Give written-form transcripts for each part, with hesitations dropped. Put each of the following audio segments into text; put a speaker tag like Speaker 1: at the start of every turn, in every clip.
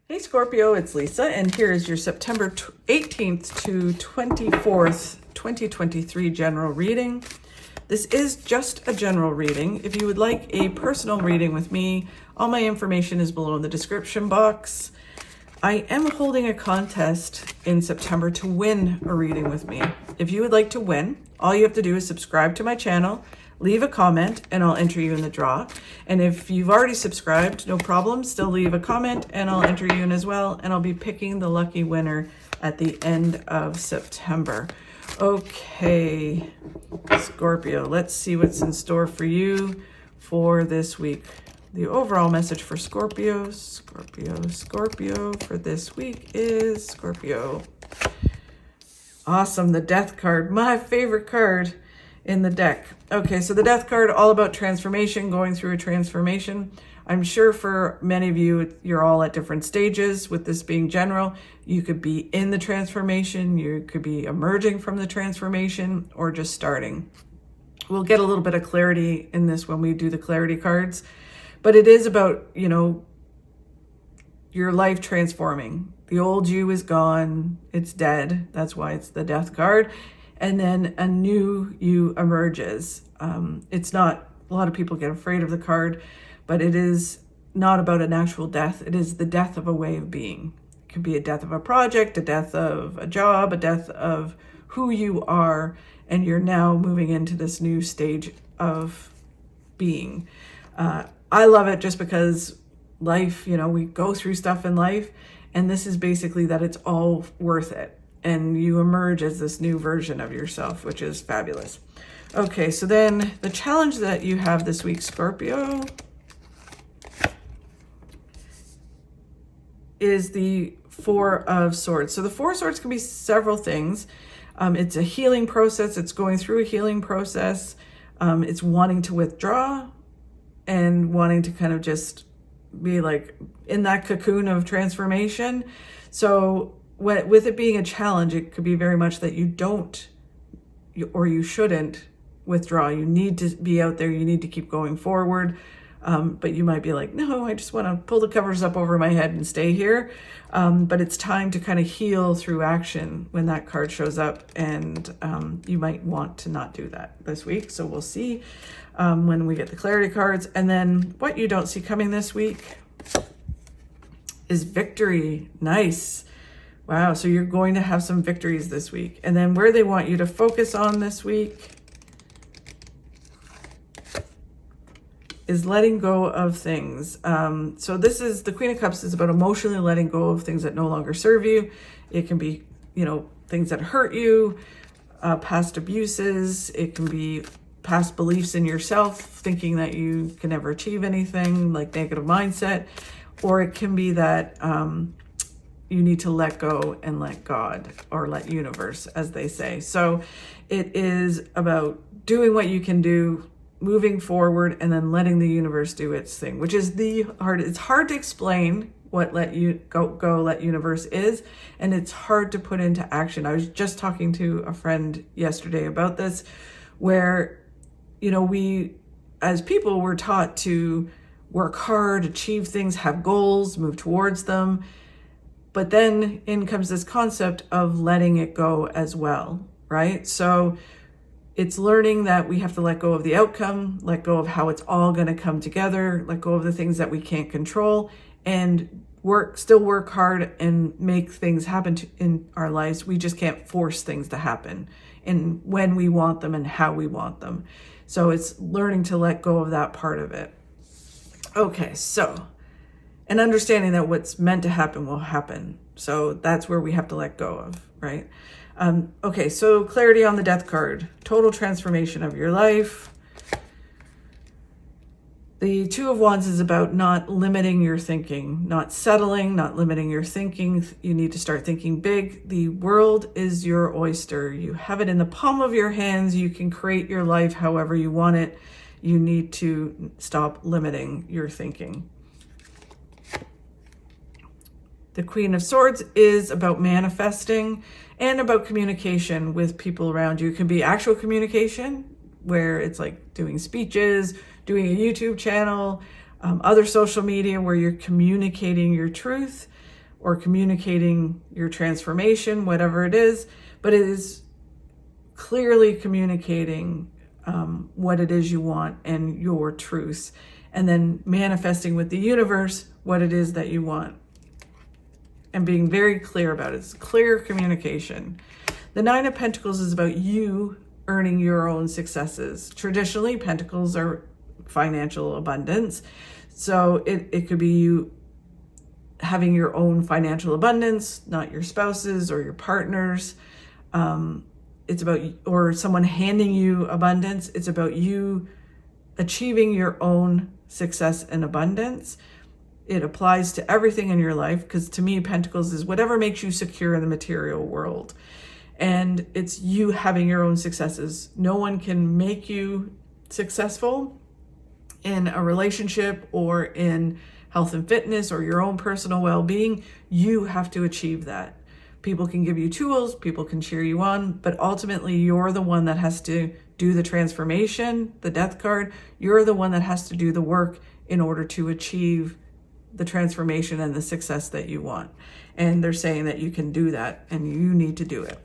Speaker 1: Hey Scorpio, it's Lisa, and here is your September 18th to 24th, 2023 general reading. This is just a general reading. If you would like a personal reading with me, all my information is below in the description box. I am holding a contest in September to win a reading with me. If you would like to win, all you have to do is subscribe to my channel, leave a comment, and I'll enter you in the draw. And if you've already subscribed, no problem, still leave a comment and I'll enter you in as well. And I'll be picking the lucky winner at the end of September. Okay, Scorpio, let's see what's in store for you for this week. The overall message for Scorpio for this week is Scorpio. Awesome, the Death card, my favorite card in the deck. Okay, so the Death card, all about transformation, going through a transformation. I'm sure for many of you, you're all at different stages with this being general. You could be in the transformation, you could be emerging from the transformation, or just starting. We'll get a little bit of clarity in this when we do the clarity cards, but it is about, you know, your life transforming. The old you is gone, it's dead. That's why it's the Death card. And then a new you emerges. It's not, a lot of people get afraid of the card, but it is not about an actual death. It is the death of a way of being. It could be a death of a project, a death of a job, a death of who you are, and you're now moving into this new stage of being. I love it just because life, you know, we go through stuff in life, and this is basically that it's all worth it. And you emerge as this new version of yourself, which is fabulous. Okay, so then the challenge that you have this week, Scorpio, is the Four of Swords. So the Four of Swords can be several things. It's a healing process. It's going through a healing process. It's wanting to withdraw and wanting to kind of just be like in that cocoon of transformation. So with it being a challenge, it could be very much that you don't, or you shouldn't withdraw. You need to be out there. You need to keep going forward. But you might be like, no, I just want to pull the covers up over my head and stay here. But it's time to kind of heal through action when that card shows up. And you might want to not do that this week. So we'll see when we get the clarity cards. And then what you don't see coming this week is victory. Nice. Wow, so you're going to have some victories this week. And then where they want you to focus on this week is letting go of things. So this is, the Queen of Cups is about emotionally letting go of things that no longer serve you. It can be, you know, things that hurt you, past abuses. It can be past beliefs in yourself, thinking that you can never achieve anything, like negative mindset. Or it can be that you need to let go and let God, or let universe, as they say. So it is about doing what you can do, moving forward, and then letting the universe do its thing, which is it's hard to explain what let universe is, and it's hard to put into action. I was just talking to a friend yesterday about this, where, you know, we as people were taught to work hard, achieve things, have goals, move towards them. But then in comes this concept of letting it go as well, right? So it's learning that we have to let go of the outcome, let go of how it's all going to come together, let go of the things that we can't control, and still work hard and make things happen in our lives. We just can't force things to happen and when we want them and how we want them. So it's learning to let go of that part of it. Okay, so, and understanding that what's meant to happen will happen. So that's where we have to let go of, right? Okay, so clarity on the Death card. Total transformation of your life. The Two of Wands is about not limiting your thinking, not settling, not limiting your thinking. You need to start thinking big. The world is your oyster. You have it in the palm of your hands. You can create your life however you want it. You need to stop limiting your thinking. The Queen of Swords is about manifesting and about communication with people around you. It can be actual communication, where it's like doing speeches, doing a YouTube channel, other social media where you're communicating your truth. or communicating your transformation, whatever it is, but it is clearly communicating what it is you want and your truths, and then manifesting with the universe what it is that you want and being very clear about it. It's clear communication. The Nine of Pentacles is about you earning your own successes. Traditionally, Pentacles are financial abundance. So it could be you having your own financial abundance, not your spouse's or your partner's. It's about, or someone handing you abundance. It's about you achieving your own success and abundance. It applies to everything in your life, because to me, Pentacles is whatever makes you secure in the material world. And it's you having your own successes. No one can make you successful in a relationship or in health and fitness or your own personal well-being. You have to achieve that. People can give you tools, people can cheer you on, but ultimately you're the one that has to do the transformation, the Death card. You're the one that has to do the work in order to achieve the transformation and the success that you want. And they're saying that you can do that and you need to do it.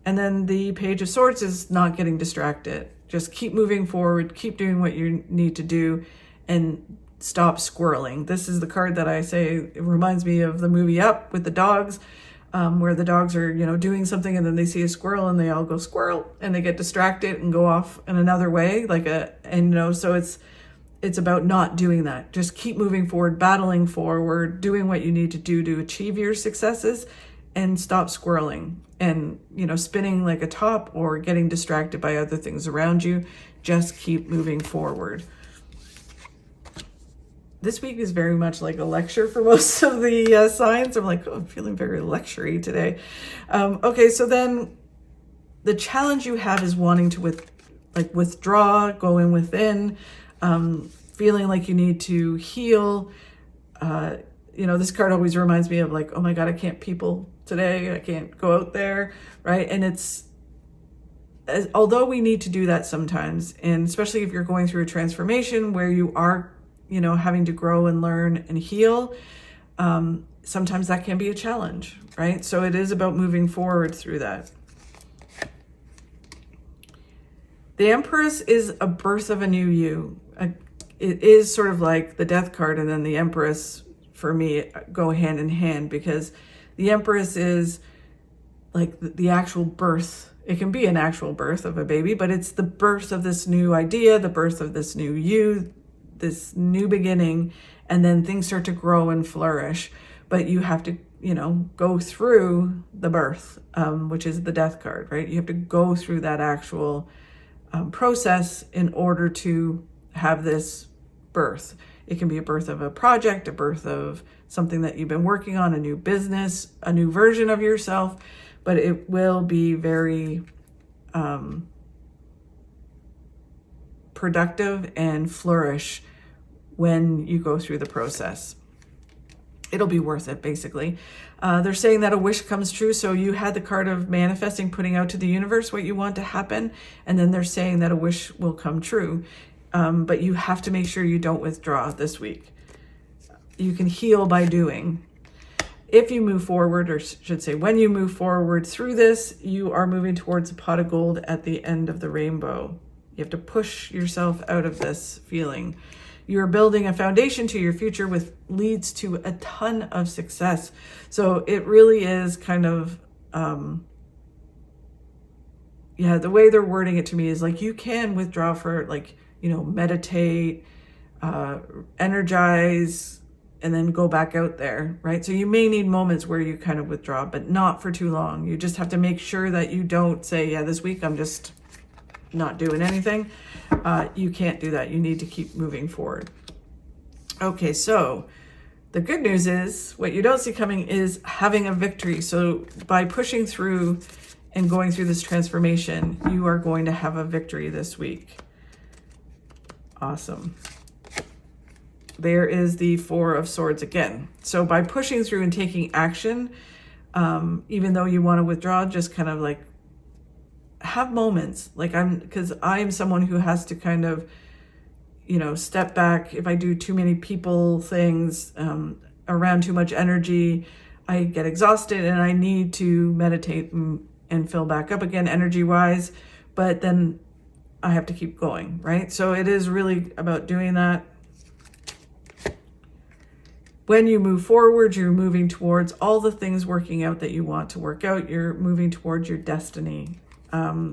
Speaker 1: And then the Page of Swords is not getting distracted. Just keep moving forward, keep doing what you need to do, and stop squirreling. This is the card that I say, it reminds me of the movie Up with the dogs, where the dogs are, doing something and then they see a squirrel and they all go squirrel and they get distracted and go off in another way, so it's about not doing that. Just keep moving forward, battling forward, doing what you need to do to achieve your successes, and stop squirreling and, spinning like a top or getting distracted by other things around you. Just keep moving forward. This week is very much like a lecture for most of the signs. I'm like, I'm feeling very lecture-y today. Okay, so then the challenge you have is wanting to withdraw, going within, feeling like you need to heal. This card always reminds me of oh my God, I can't people today. I can't go out there, right? And although we need to do that sometimes, and especially if you're going through a transformation where you are having to grow and learn and heal, sometimes that can be a challenge, right? So it is about moving forward through that. The Empress is a birth of a new you. It is sort of like the Death card, and then the Empress, for me, go hand in hand, because the Empress is like the actual birth. It can be an actual birth of a baby, but it's the birth of this new idea, the birth of this new you, this new beginning, and then things start to grow and flourish. But you have to, go through the birth, which is the Death card, right? You have to go through that actual process in order to have this birth. It can be a birth of a project, a birth of something that you've been working on, a new business, a new version of yourself, but it will be very productive and flourish when you go through the process. It'll be worth it, basically. They're saying that a wish comes true. So you had the card of manifesting, putting out to the universe what you want to happen. And then they're saying that a wish will come true. But you have to make sure you don't withdraw this week. You can heal by doing. If you move forward, or should say when you move forward through this, you are moving towards a pot of gold at the end of the rainbow. You have to push yourself out of this feeling. You're building a foundation to your future, which leads to a ton of success. So it really is kind of, the way they're wording it to me is like, you can withdraw for meditate, energize, and then go back out there, right? So you may need moments where you kind of withdraw, but not for too long. You just have to make sure that you don't say, this week I'm just not doing anything. You can't do that. You need to keep moving forward. Okay, so the good news is what you don't see coming is having a victory. So by pushing through and going through this transformation, you are going to have a victory this week. Awesome. There is the Four of Swords again. So by pushing through and taking action, even though you want to withdraw, just kind of have moments. Because I'm someone who has to kind of, step back. If I do too many people things, around too much energy, I get exhausted and I need to meditate and fill back up again energy wise, but then I have to keep going, right? So it is really about doing that. When you move forward, you're moving towards all the things working out that you want to work out. You're moving towards your destiny.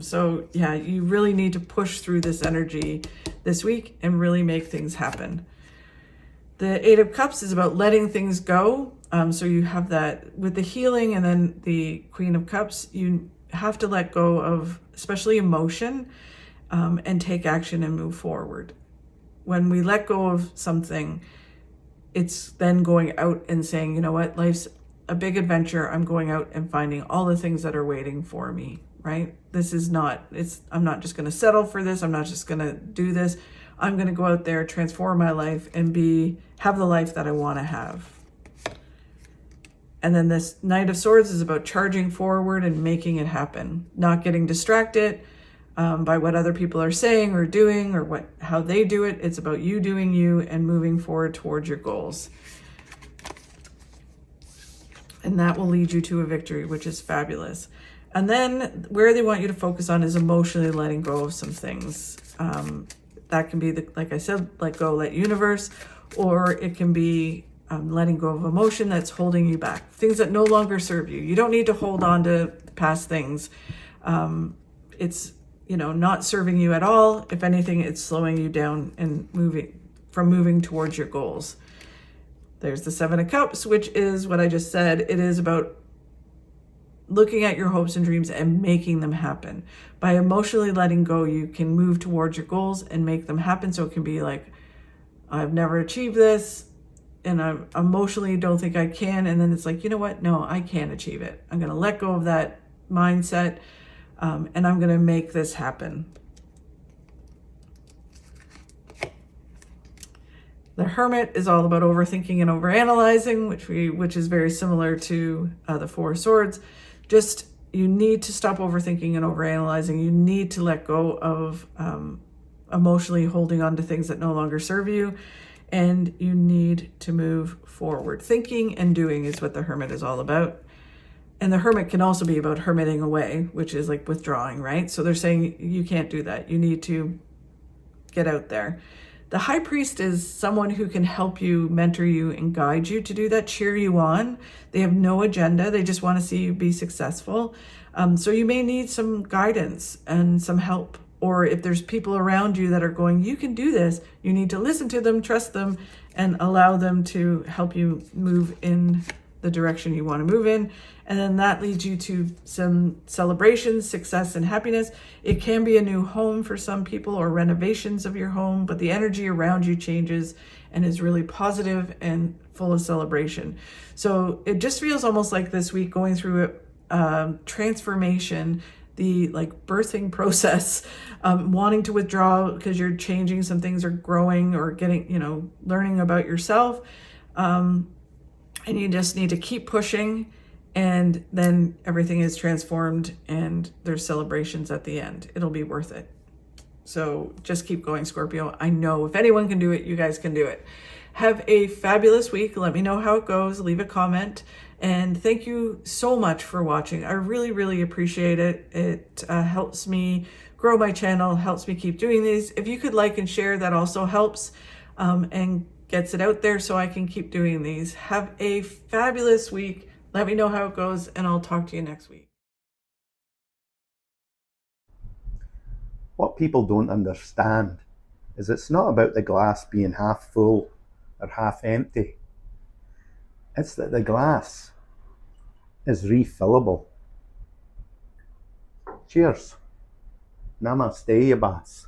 Speaker 1: So yeah, you really need to push through this energy this week and really make things happen. The Eight of Cups is about letting things go. So you have that with the healing, and then the Queen of Cups, you have to let go of especially emotion, and take action and move forward. When we let go of something, it's then going out and saying, you know what, life's a big adventure. I'm going out and finding all the things that are waiting for me, right? I'm not just going to settle for this. I'm not just going to do this. I'm going to go out there, transform my life, and have the life that I want to have. And then this Knight of Swords is about charging forward and making it happen, not getting distracted by what other people are saying or doing or how they do it. It's about you doing you and moving forward towards your goals. And that will lead you to a victory, which is fabulous. And then where they want you to focus on is emotionally letting go of some things. That can be, like I said, let go, let universe, or it can be letting go of emotion that's holding you back, things that no longer serve you. You don't need to hold on to past things. It's not serving you at all. If anything, it's slowing you down and moving towards your goals. There's the Seven of Cups, which is what I just said. It is about looking at your hopes and dreams and making them happen. By emotionally letting go, you can move towards your goals and make them happen. So it can be like, I've never achieved this, and I emotionally don't think I can. And then it's like, you know what? No, I can achieve it. I'm going to let go of that mindset, and I'm going to make this happen. The Hermit is all about overthinking and overanalyzing, which is very similar to the Four of Swords. Just, you need to stop overthinking and overanalyzing. You need to let go of emotionally holding on to things that no longer serve you. And you need to move forward. Thinking and doing is what the Hermit is all about. And the Hermit can also be about hermiting away, which is like withdrawing, right? So they're saying you can't do that. You need to get out there. The High Priest is someone who can help you, mentor you, and guide you to do that, cheer you on. They have no agenda. They just want to see you be successful. So you may need some guidance and some help. Or if there's people around you that are going, you can do this, you need to listen to them, trust them, and allow them to help you move in the direction you want to move in. And then that leads you to some celebrations, success, and happiness. It can be a new home for some people or renovations of your home, but the energy around you changes and is really positive and full of celebration. So it just feels almost like this week going through a transformation, the birthing process, wanting to withdraw because you're changing some things or growing or getting, learning about yourself. And you just need to keep pushing, and then everything is transformed and there's celebrations at the end. It'll be worth it. So just keep going, Scorpio. I know if anyone can do it, you guys can do it. Have a fabulous week. Let me know how it goes. Leave a comment. And thank you so much for watching. I really, really appreciate it. It helps me grow my channel, helps me keep doing these. If you could like and share, that also helps and gets it out there so I can keep doing these. Have a fabulous week. Let me know how it goes, and I'll talk to you next week.
Speaker 2: What people don't understand is it's not about the glass being half full or half empty. It's that the glass is refillable. Cheers. Namaste, Yabas.